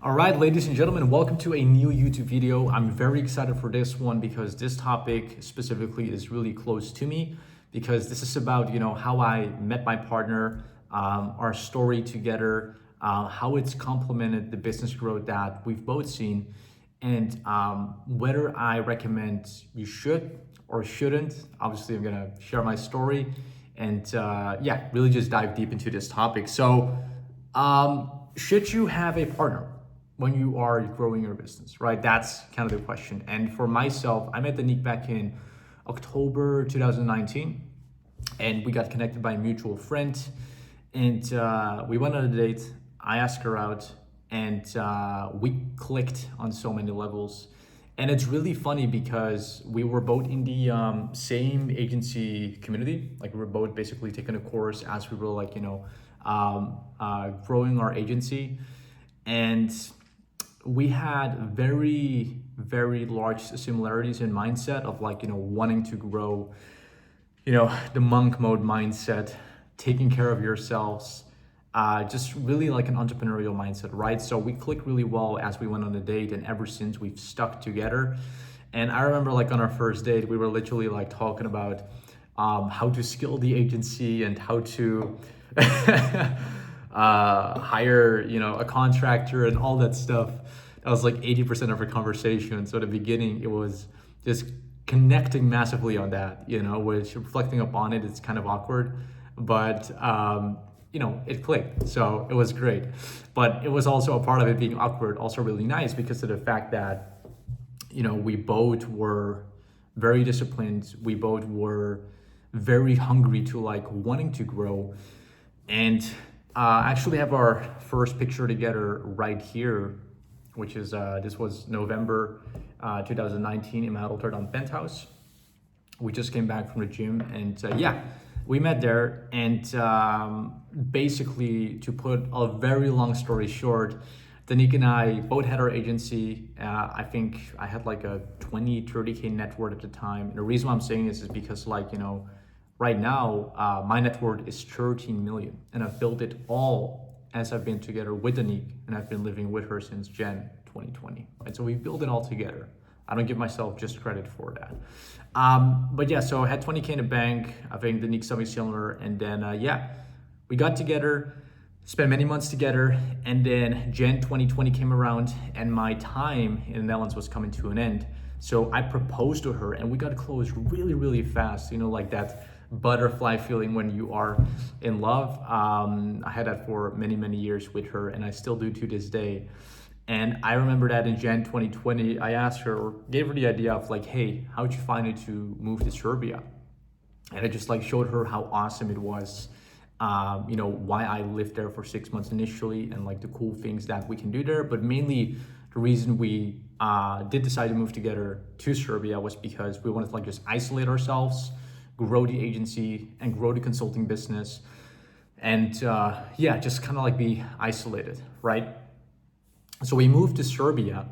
All right, ladies and gentlemen, welcome to a new YouTube video. I'm very excited for this one because this topic specifically is really close to me because this is about, how I met my partner, our story together, how it's complemented the business growth that we've both seen, and whether I recommend you should or shouldn't. Obviously, I'm gonna share my story and really just dive deep into this topic. So, should you have a partner when you are growing your business, right? That's kind of the question. And for myself, I met Danique back in October 2019, and we got connected by a mutual friend. And we went on a date. I asked her out, and we clicked on so many levels. And it's really funny because we were both in the same agency community. Like we were both basically taking a course as we were growing our agency. And we had very, very large similarities in mindset of wanting to grow, the monk mode mindset, taking care of yourselves, just really like an entrepreneurial mindset, right? So we clicked really well as we went on a date, and ever since we've stuck together. And I remember on our first date, we were literally talking about how to scale the agency and how to hire, a contractor and all that stuff. That was 80% of our conversation. So at the beginning, it was just connecting massively on that, which reflecting upon it, it's kind of awkward, but it clicked. So it was great. But it was also a part of it being awkward, also really nice because of the fact that, we both were very disciplined. We both were very hungry to wanting to grow. And actually have our first picture together right here, which is this was November 2019 in my Rotterdam penthouse. We just came back from the gym, and we met there. And basically, to put a very long story short, Danique and I both had our agency. I think I had a 30K net worth at the time. And the reason why I'm saying this is because right now, my net worth is 13 million, and I've built it all as I've been together with Danique, and I've been living with her since Jan 2020. Right? So we built it all together. I don't give myself just credit for that. So I had 20K in the bank. I think Danique something similar, and then we got together, spent many months together, and then Jan 2020 came around, and my time in the Netherlands was coming to an end. So I proposed to her, and we got close really, really fast. That butterfly feeling when you are in love. I had that for many, many years with her, and I still do to this day. And I remember that in Jan 2020, I asked her, or gave her the idea of hey, how'd you find it to move to Serbia? And I just showed her how awesome it was, why I lived there for 6 months initially, and the cool things that we can do there. But mainly the reason we did decide to move together to Serbia was because we wanted to just isolate ourselves, grow the agency, and grow the consulting business, and just kind of be isolated, right? So we moved to Serbia,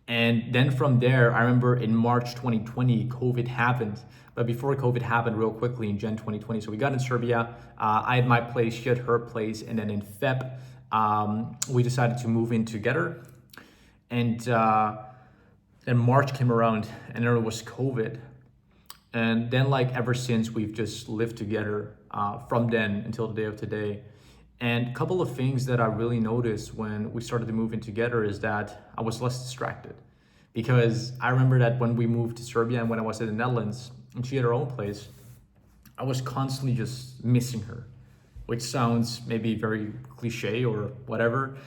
and then from there, I remember in March 2020, COVID happened. But before COVID happened, real quickly in Jan 2020, so we got in Serbia. I had my place, she had her place, and then in Feb, we decided to move in together. And then March came around, and there was COVID. And then ever since, we've just lived together from then until the day of today. And a couple of things that I really noticed when we started to move in together is that I was less distracted. Because I remember that when we moved to Serbia and when I was in the Netherlands and she had her own place, I was constantly just missing her, which sounds maybe very cliche or whatever.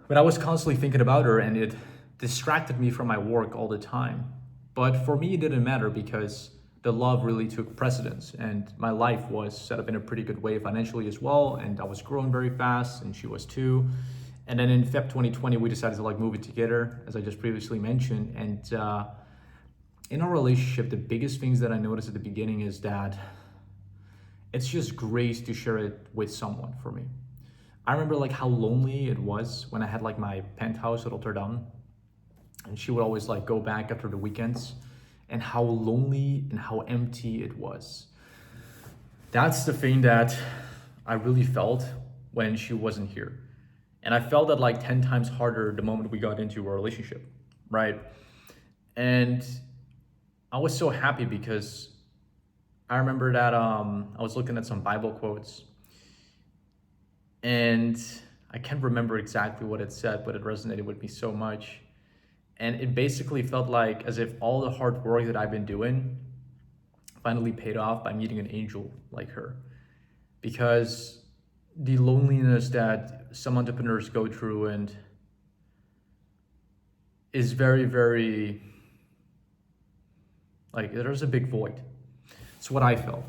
But I was constantly thinking about her, and it distracted me from my work all the time. But for me, it didn't matter because the love really took precedence, and my life was set up in a pretty good way financially as well, and I was growing very fast, and she was too. And then in Feb 2020, we decided to move it together, as I just previously mentioned. And in our relationship, the biggest things that I noticed at the beginning is that it's just great to share it with someone for me. I remember how lonely it was when I had my penthouse at Rotterdam, and she would always go back after the weekends, and how lonely and how empty it was. That's the thing that I really felt when she wasn't here. And I felt that like 10 times harder the moment we got into a relationship, right? And I was so happy because I remember that I was looking at some Bible quotes, and I can't remember exactly what it said, but it resonated with me so much. And it basically felt like as if all the hard work that I've been doing finally paid off by meeting an angel like her. Because the loneliness that some entrepreneurs go through and is very, very, like, there's a big void. It's what I felt.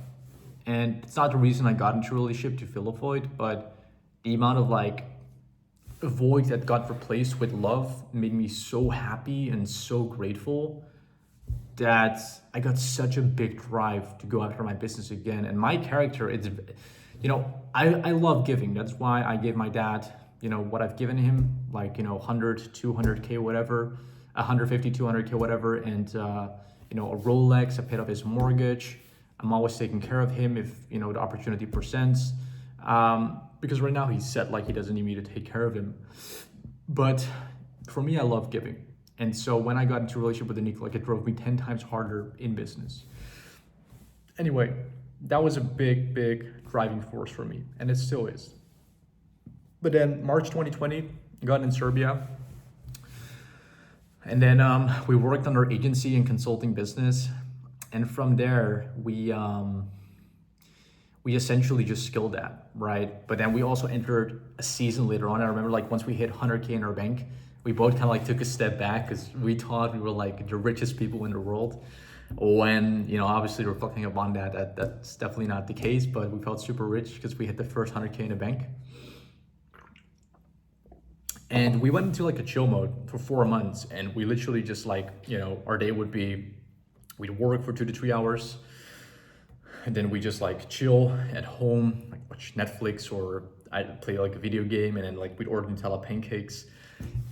And it's not the reason I got into a relationship to fill a void, but the amount of like void that got replaced with love made me so happy and so grateful that I got such a big drive to go after my business again. And my character, it's, I love giving. That's why I gave my dad, what I've given him, like, 100, 200K, whatever, 150, 200K, whatever. And, a Rolex, I paid off his mortgage. I'm always taking care of him if, the opportunity presents. Because right now he's set, like he doesn't need me to take care of him. But for me, I love giving. And so when I got into a relationship with Anik, like it drove me 10 times harder in business. Anyway, that was a big, big driving force for me. And it still is. But then March 2020, I got in Serbia. And then we worked on our agency and consulting business. And from there, we essentially just skilled that, right? But then we also entered a season later on. I remember like once we hit 100K in our bank, we both kind of like took a step back because we thought we were like the richest people in the world. When, obviously reflecting upon that's definitely not the case, but we felt super rich because we hit the first 100K in the bank. And we went into like a chill mode for 4 months, and we literally just like, our day would be, we'd work for 2 to 3 hours, and then we just like chill at home, like watch Netflix, or I'd play like a video game, and then like we'd order Nutella pancakes.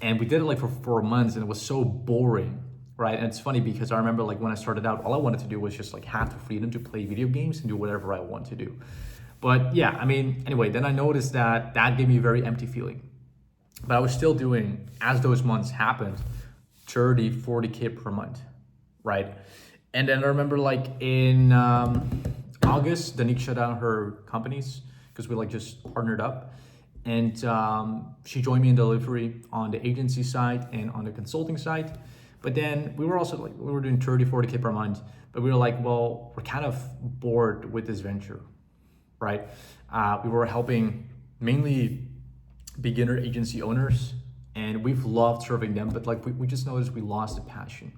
And we did it like for 4 months, and it was so boring, right? And it's funny because I remember like when I started out, all I wanted to do was just like have the freedom to play video games and do whatever I want to do. But yeah, anyway, then I noticed that gave me a very empty feeling. But I was still doing, as those months happened, 30, 40K per month, right? And then I remember like in August, Danik shut down her companies because we like just partnered up. And she joined me in delivery on the agency side and on the consulting side. But then we were also like, we were doing 30, 40K per month. But we were like, well, we're kind of bored with this venture, right? We were helping mainly beginner agency owners, and we've loved serving them, but like we just noticed we lost the passion,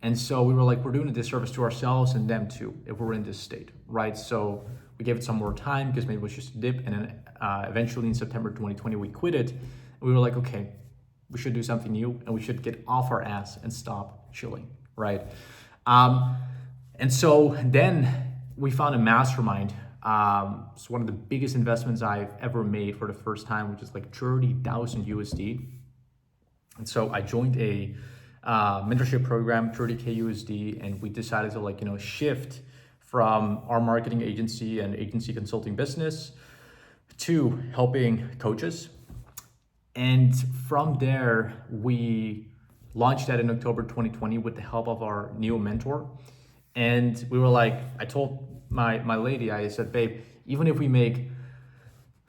And so we were like, we're doing a disservice to ourselves and them too if we're in this state, right? So we gave it some more time because maybe it was just a dip, and then eventually in September 2020 we quit it. And we were like, okay, we should do something new, and we should get off our ass and stop chilling, right? And so then we found a mastermind. It's one of the biggest investments I've ever made for the first time, which is like 30,000 USD. And so I joined a mentorship program, 30K USD, and we decided to shift from our marketing agency and agency consulting business to helping coaches. And from there, we launched that in October 2020 with the help of our new mentor. And we were like, I told my lady, I said, babe, even if we make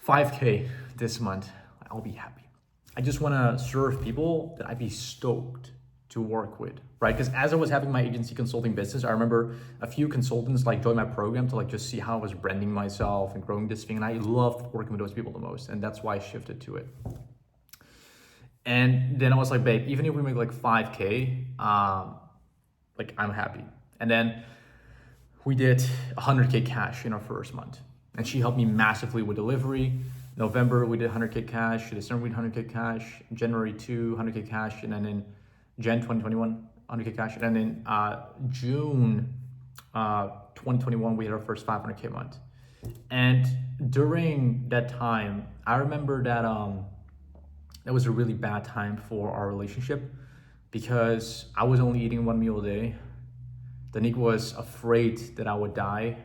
5K this month, I'll be happy. I just want to serve people that I'd be stoked to work with, right? Because as I was having my agency consulting business, I remember a few consultants like joined my program to like just see how I was branding myself and growing this thing. And I loved working with those people the most. And that's why I shifted to it. And then I was like, babe, even if we make like 5K, like I'm happy. And then we did 100K cash in our first month. And she helped me massively with delivery. November, we did 100K cash. December, we did 100K cash. January, 100K cash. And then in Jan 2021, 100K cash. And then in June 2021, we had our first 500K month. And during that time, I remember that that was a really bad time for our relationship because I was only eating 1 meal a day. Danik was afraid that I would die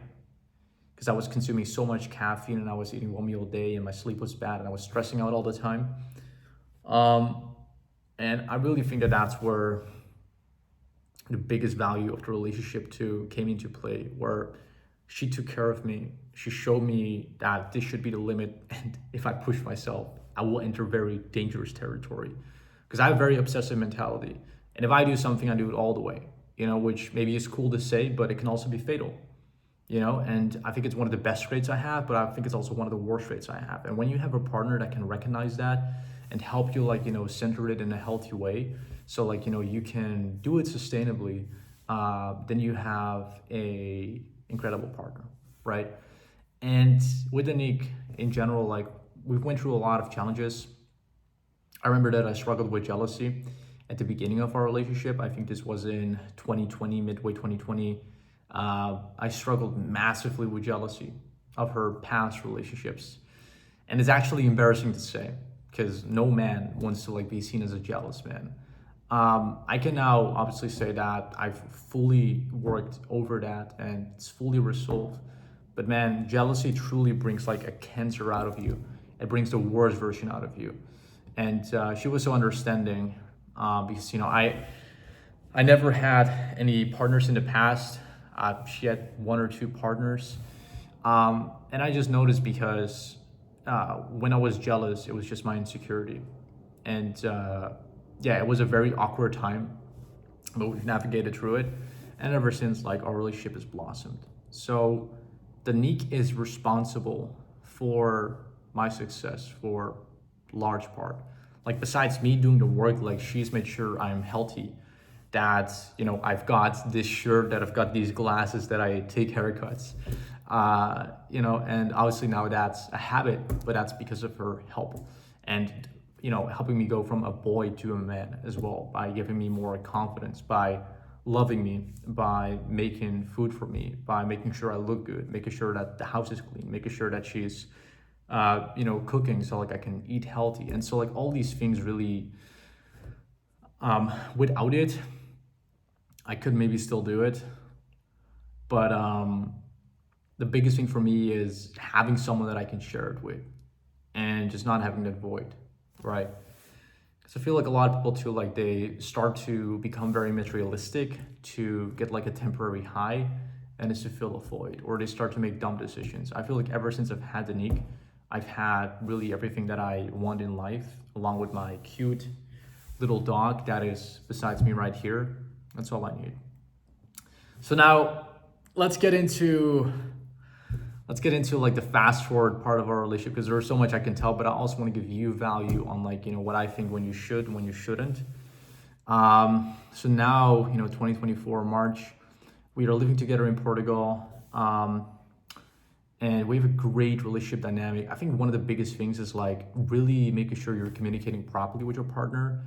because I was consuming so much caffeine and I was eating one meal a day and my sleep was bad and I was stressing out all the time. Um, and I really think that that's where the biggest value of the relationship too came into play, where she took care of me. She showed me that this should be the limit, and if I push myself, I will enter very dangerous territory. Because I have a very obsessive mentality, and if I do something, I do it all the way. Which maybe is cool to say, but it can also be fatal. And I think it's one of the best traits I have, but I think it's also one of the worst traits I have. And when you have a partner that can recognize that and help you, center it in a healthy way, so you can do it sustainably, then you have a incredible partner, right? And with Anik in general, we've went through a lot of challenges. I remember that I struggled with jealousy at the beginning of our relationship. I think this was in 2020, midway 2020. I struggled massively with jealousy of her past relationships. And it's actually embarrassing to say, because no man wants to be seen as a jealous man. I can now obviously say that I've fully worked over that and it's fully resolved. But man, jealousy truly brings a cancer out of you. It brings the worst version out of you. And she was so understanding, because I never had any partners in the past. She had one or two partners, and I just noticed because when I was jealous, it was just my insecurity, and it was a very awkward time, but we've navigated through it, and ever since, our relationship has blossomed. So the Nick is responsible for my success for large part. Besides me doing the work, she's made sure I'm healthy, that I've got this shirt, that I've got these glasses, that I take haircuts, and obviously now that's a habit, but that's because of her help, and helping me go from a boy to a man as well, by giving me more confidence, by loving me, by making food for me, by making sure I look good, making sure that the house is clean, making sure that she's cooking so I can eat healthy. And so all these things really, without it, I could maybe still do it. But the biggest thing for me is having someone that I can share it with and just not having that void, right? Because I feel a lot of people too, they start to become very materialistic to get a temporary high, and it's to fill a void, or they start to make dumb decisions. I feel ever since I've had the Nick, I've had really everything that I want in life, along with my cute little dog that is besides me right here. That's all I need. So now let's get into the fast forward part of our relationship, because there's so much I can tell, but I also want to give you value on what I think when you should and when you shouldn't. So now, 2024 March, we are living together in Portugal. And we have a great relationship dynamic. I think one of the biggest things is really making sure you're communicating properly with your partner.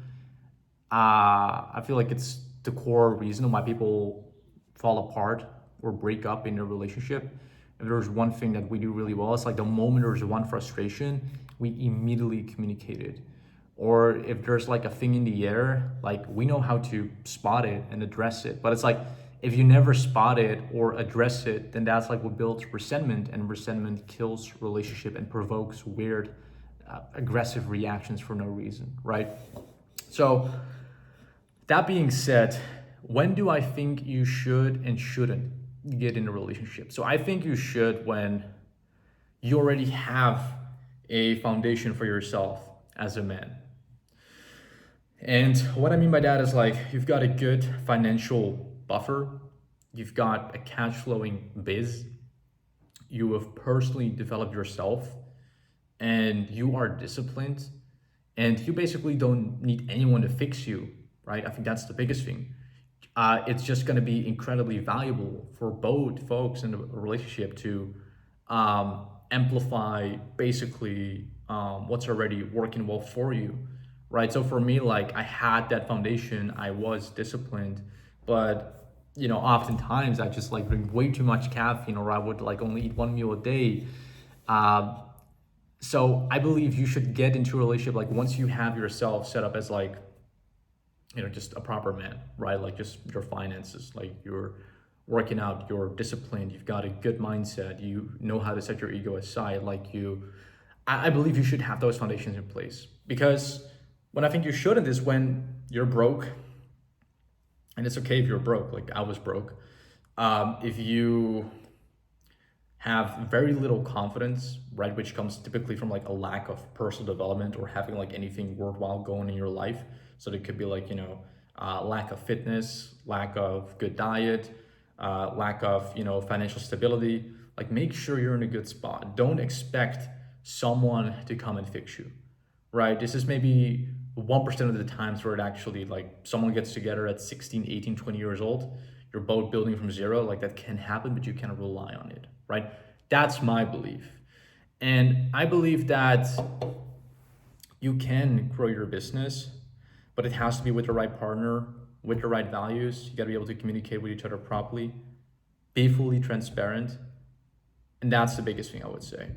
I feel it's the core reason why people fall apart or break up in a relationship. If there's one thing that we do really well, it's the moment there's one frustration, we immediately communicate it. Or if there's a thing in the air, we know how to spot it and address it. But it's if you never spot it or address it, then that's what builds resentment, and resentment kills relationship and provokes weird, aggressive reactions for no reason, right? So that being said, when do I think you should and shouldn't get in a relationship? So I think you should when you already have a foundation for yourself as a man. And what I mean by that is you've got a good financial buffer, you've got a cash flowing biz, you have personally developed yourself, and you are disciplined, and you basically don't need anyone to fix you, right? I think that's the biggest thing. It's just going to be incredibly valuable for both folks in a relationship to amplify basically what's already working well for you, right? So for me, I had that foundation, I was disciplined, but oftentimes I just drink way too much caffeine, or I would only eat one meal a day. So I believe you should get into a relationship once you have yourself set up as just a proper man, right? Just your finances, your working out, you're disciplined, you've got a good mindset, you know how to set your ego aside, I believe you should have those foundations in place. Because when I think you shouldn't is when you're broke, and it's okay if you're broke, like I was broke. If you have very little confidence, right, which comes typically from like a lack of personal development or having like anything worthwhile going in your life. So it could be like, lack of fitness, lack of good diet, lack of, financial stability. Like make sure you're in a good spot. Don't expect someone to come and fix you, right? This is maybe 1% of the times where it actually like someone gets together at 16, 18, 20 years old. You're both building from zero. Like that can happen, but you cannot rely on it, right? That's my belief. And I believe that you can grow your business, but it has to be with the right partner, with the right values. You got to be able to communicate with each other properly, be fully transparent. And that's the biggest thing I would say.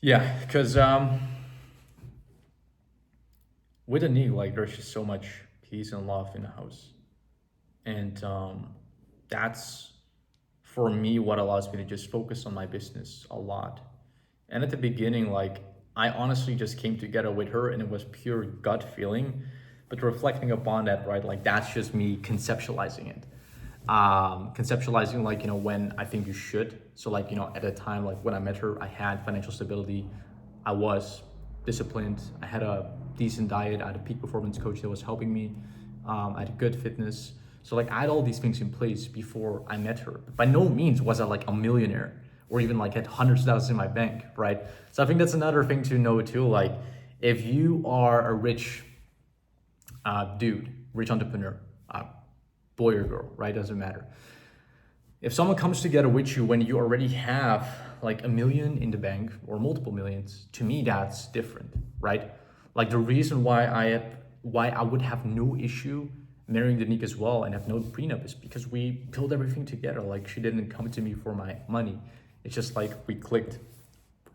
Yeah, because with a knee, like there's just so much peace and love in the house. And that's for me what allows me to just focus on my business a lot. And at the beginning, like I honestly just came together with her and it was pure gut feeling. But reflecting upon that, right, like that's just me conceptualizing it. Conceptualizing like, when I think you should. So like, at a time, like when I met her, I had financial stability. I was disciplined. I had a decent diet. I had a peak performance coach that was helping me. I had good fitness. So like I had all these things in place before I met her. But by no means was I like a millionaire or even like had hundreds of thousands in my bank, right? So I think that's another thing to know too. Like if you are a rich dude, rich entrepreneur, boy or girl, right? Doesn't matter. If someone comes together with you when you already have like $1 million in the bank or multiple millions, to me that's different, right? Like the reason why I would have no issue marrying Danique as well and have no prenup is because we built everything together. Like she didn't come to me for my money. It's just like we clicked,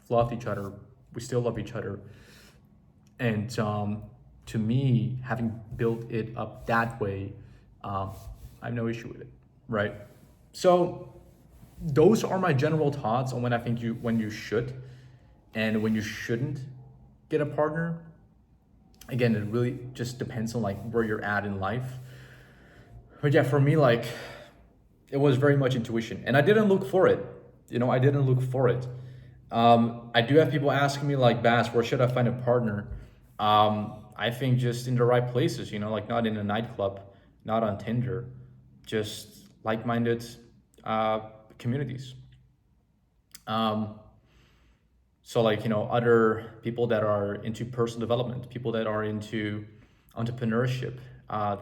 loved each other. We still love each other. And to me, having built it up that way, I have no issue with it, right? So those are my general thoughts on when I think when you should and when you shouldn't get a partner. Again, it really just depends on like where you're at in life. But yeah, for me, like it was very much intuition and I didn't look for it. I didn't look for it. I do have people asking me like, Bass, where should I find a partner? I think just in the right places, like not in a nightclub, not on Tinder, just like-minded communities. So like, other people that are into personal development, people that are into entrepreneurship.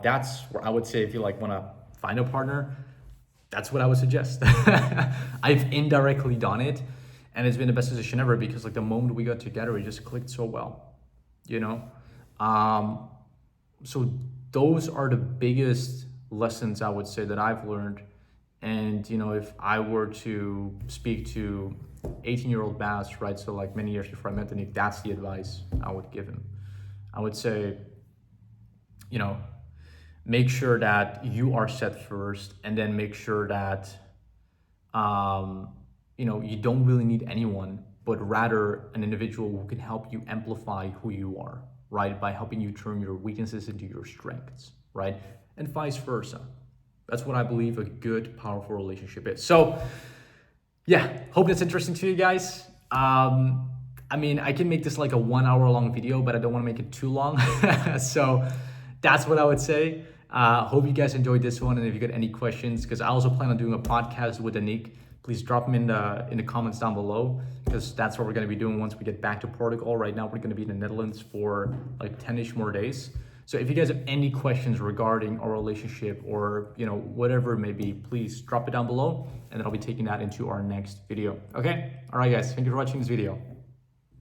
That's where I would say if you like want to find a partner, that's what I would suggest. I've indirectly done it and it's been the best decision ever because like the moment we got together, it just clicked so well, So those are the biggest lessons I would say that I've learned. And, if I were to speak to 18-year-old Bass, right? So like many years before I met Danique, that's the advice I would give him. I would say, make sure that you are set first and then make sure that, you don't really need anyone, but rather an individual who can help you amplify who you are, right? By helping you turn your weaknesses into your strengths, right? And vice versa. That's what I believe a good, powerful relationship is. So yeah, hope that's interesting to you guys. I can make this like a 1 hour long video, but I don't want to make it too long. So that's what I would say. Hope you guys enjoyed this one. And if you got any questions, because I also plan on doing a podcast with Danique, please drop them in the comments down below, because that's what we're going to be doing once we get back to Portugal. Right now, we're going to be in the Netherlands for like 10-ish more days. So if you guys have any questions regarding our relationship or, whatever it may be, please drop it down below and then I'll be taking that into our next video. Okay? All right, guys. Thank you for watching this video.